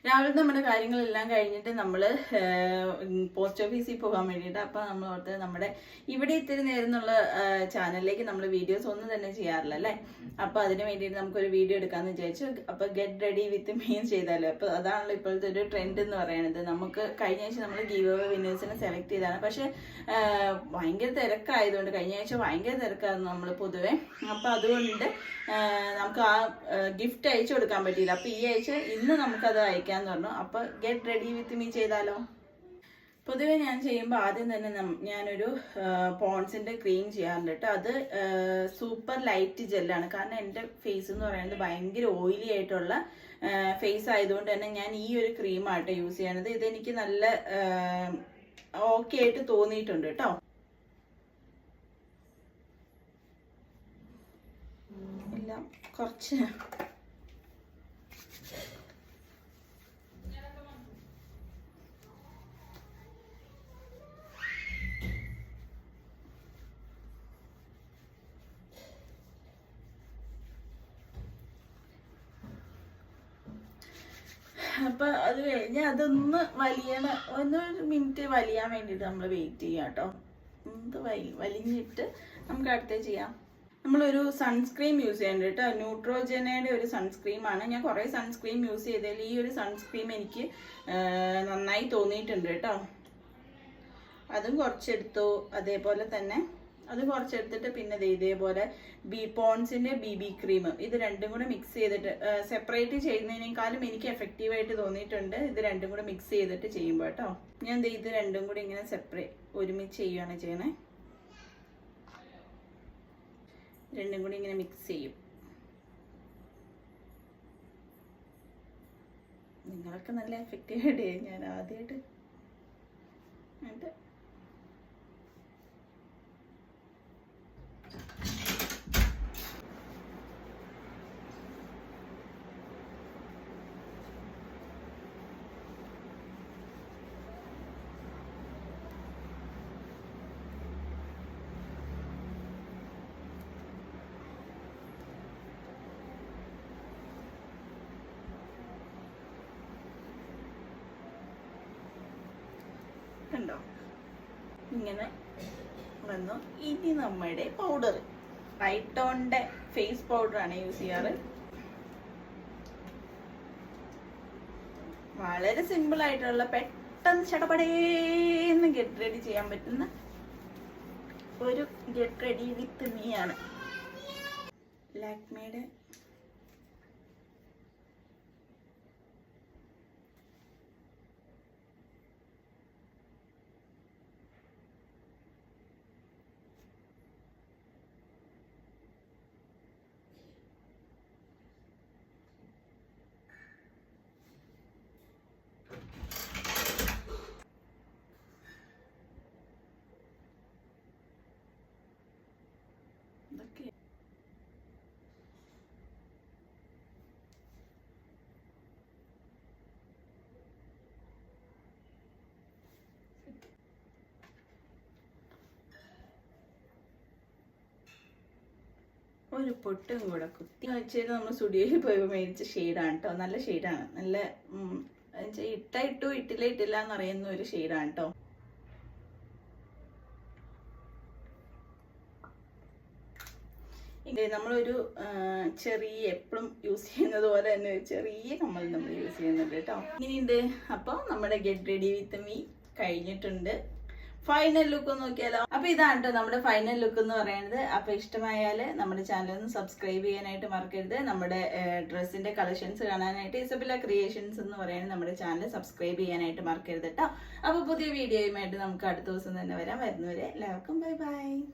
രാവിലെ നമ്മുടെ കാര്യങ്ങളെല്ലാം കഴിഞ്ഞിട്ട് നമ്മൾ പോസ്റ്റ് ഓഫീസിൽ പോകാൻ വേണ്ടിയിട്ട് അപ്പോൾ നമ്മൾ ഓർത്ത് നമ്മുടെ ഇവിടെ ഇത്തിരി നേരം എന്നുള്ള ചാനലിലേക്ക് നമ്മൾ വീഡിയോസ് ഒന്നും തന്നെ ചെയ്യാറില്ല അല്ലേ. അപ്പോൾ അതിന് വേണ്ടിയിട്ട് നമുക്കൊരു വീഡിയോ എടുക്കാമെന്ന് വിചാരിച്ചു. അപ്പോൾ ഗെറ്റ് റെഡി വിത്ത് മീൻ ചെയ്താലോ. അപ്പോൾ അതാണല്ലോ ഇപ്പോഴത്തെ ഒരു ട്രെൻഡ് എന്ന് പറയുന്നത്. നമുക്ക് കഴിഞ്ഞ ആഴ്ച നമ്മൾ ഗീവ് അവേ വിന്നേഴ്സിനെ സെലക്ട് ചെയ്താണ്. പക്ഷേ ഭയങ്കര തിരക്കായതുകൊണ്ട് കഴിഞ്ഞ ആഴ്ച ഭയങ്കര തിരക്കായിരുന്നു നമ്മൾ പൊതുവെ. അപ്പോൾ അതുകൊണ്ട് നമുക്ക് ആ ഗിഫ്റ്റ് അയച്ചു കൊടുക്കാൻ പറ്റിയില്ല. അപ്പോൾ ഈ ആഴ്ച ഇന്ന് നമുക്കത് അയക്കാമെന്ന് പറഞ്ഞു. അപ്പോൾ ഗെറ്റ് റെഡി വിത്ത് മീ ചെയ്താലോ. പൊതുവെ ഞാൻ ചെയ്യുമ്പോൾ ആദ്യം തന്നെ ഞാനൊരു പോൺസിൻ്റെ ക്രീം ചെയ്യാറുണ്ട് കേട്ടോ. അത് സൂപ്പർ ലൈറ്റ് ജെല്ലാണ്. കാരണം എൻ്റെ ഫേസ് എന്ന് പറയുന്നത് ഭയങ്കര ഓയിലി ആയിട്ടുള്ള ഫേസ് ആയതുകൊണ്ട് തന്നെ ഞാൻ ഈ ഒരു ക്രീമായിട്ട് യൂസ് ചെയ്യണത്. ഇതെനിക്ക് നല്ല ഓക്കെ ആയിട്ട് തോന്നിയിട്ടുണ്ട് കേട്ടോ. എല്ലാം കുറച്ച് അപ്പൊ അത് കഴിഞ്ഞ് അതൊന്ന് ഒന്നൊരു മിനിറ്റ് വലിയാൻ വേണ്ടിയിട്ട് നമ്മൾ വെയിറ്റ് ചെയ്യാം കേട്ടോ. ഇത് വലിഞ്ഞിട്ട് നമുക്ക് അടുത്തേ ചെയ്യാം. നമ്മളൊരു സൺസ്ക്രീം യൂസ് ചെയ്യേണ്ടത് കേട്ടോ. ന്യൂട്രോജനയുടെ ഒരു സൺസ്ക്രീമാണ്. ഞാൻ കുറേ സൺസ്ക്രീം യൂസ് ചെയ്തതിൽ ഈ ഒരു സൺസ്ക്രീം എനിക്ക് നന്നായി തോന്നിയിട്ടുണ്ട് കേട്ടോ. അതും കുറച്ചെടുത്തു. അതേപോലെ തന്നെ അത് കുറച്ചെടുത്തിട്ട് പിന്നെ ഇതേപോലെ പോൺസിൻ്റെ BB ക്രീം ഇത് രണ്ടും കൂടെ മിക്സ് ചെയ്തിട്ട് സെപ്പറേറ്റ് ചെയ്യുന്നതിനേക്കാളും എനിക്ക് എഫക്റ്റീവായിട്ട് തോന്നിയിട്ടുണ്ട് ഇത് രണ്ടും കൂടെ മിക്സ് ചെയ്തിട്ട് ചെയ്യുമ്പോൾ കേട്ടോ. ഞാൻ ഇത് രണ്ടും കൂടി ഇങ്ങനെ ഒരുമിച്ച് ചെയ്യുകയാണ് ചെയ്യണേ. രണ്ടും കൂടി ഇങ്ങനെ മിക്സ് ചെയ്യും. നിങ്ങളൊക്കെ നല്ല എഫക്റ്റീവായിട്ട് ചെയ്യും. ഞാൻ ആദ്യമായിട്ട് എന്നിട്ട് കണ്ടോ ഇങ്ങനെ വന്നു. ഇനി നമ്മുടെ പൗഡർ റൈറ്റോണിന്റെ ഫേസ് പൗഡറാണ് യൂസ് ചെയ്യാറ്. വളരെ സിമ്പിൾ ആയിട്ടുള്ള പെട്ടെന്ന് ചടപടേന്ന് ഗെറ്റ് റെഡി ചെയ്യാൻ പറ്റുന്ന ഒരു ഗെറ്റ് റെഡി വിത്ത് മീ ആണ്. ലാക്മേയുടെ ഇതൊക്കെ ഒരു പൊട്ടും കൂടെ കുത്തി വെച്ചിട്ട് നമ്മൾ സ്റ്റുഡിയോയിൽ പോയി മേടിച്ച ഷെയ്ഡാണ് കേട്ടോ. നല്ല ഷെയ്ഡാണ്. നല്ല ഇട്ടു ഇട്ടില്ല എന്നറിയുന്ന ഒരു ഷെയ്ഡാണ് കേട്ടോ. നമ്മളൊരു ചെറിയ എപ്പോഴും യൂസ് ചെയ്യുന്നത് പോലെ തന്നെ ഒരു ചെറിയ കമ്മൽ നമ്മൾ യൂസ് ചെയ്യുന്നുണ്ട് കേട്ടോ. ഇനിയുണ്ട്. അപ്പോൾ നമ്മുടെ ഗെറ്റ് റെഡി വിത്ത് മീ കഴിഞ്ഞിട്ടുണ്ട്. ഫൈനൽ ലുക്ക് നോക്കിയാലോ. അപ്പൊ ഇതാണ് കേട്ടോ നമ്മുടെ ഫൈനൽ ലുക്ക് എന്ന് പറയുന്നത്. അപ്പൊ ഇഷ്ടമായാൽ നമ്മുടെ ചാനൽ ഒന്ന് സബ്സ്ക്രൈബ് ചെയ്യാനായിട്ട് മറക്കരുത്. നമ്മുടെ ഡ്രസ്സിന്റെ കളക്ഷൻസ് കാണാനായിട്ട് ഇസബെല്ല ക്രിയേഷൻസ് എന്ന് പറയുന്നത് നമ്മുടെ ചാനൽ സബ്സ്ക്രൈബ് ചെയ്യാനായിട്ട് മറക്കരുത് കേട്ടോ. അപ്പൊ പുതിയ വീഡിയോയുമായിട്ട് നമുക്ക് അടുത്ത ദിവസം തന്നെ വരുന്നവരെ എല്ലാവർക്കും ബൈ ബൈ.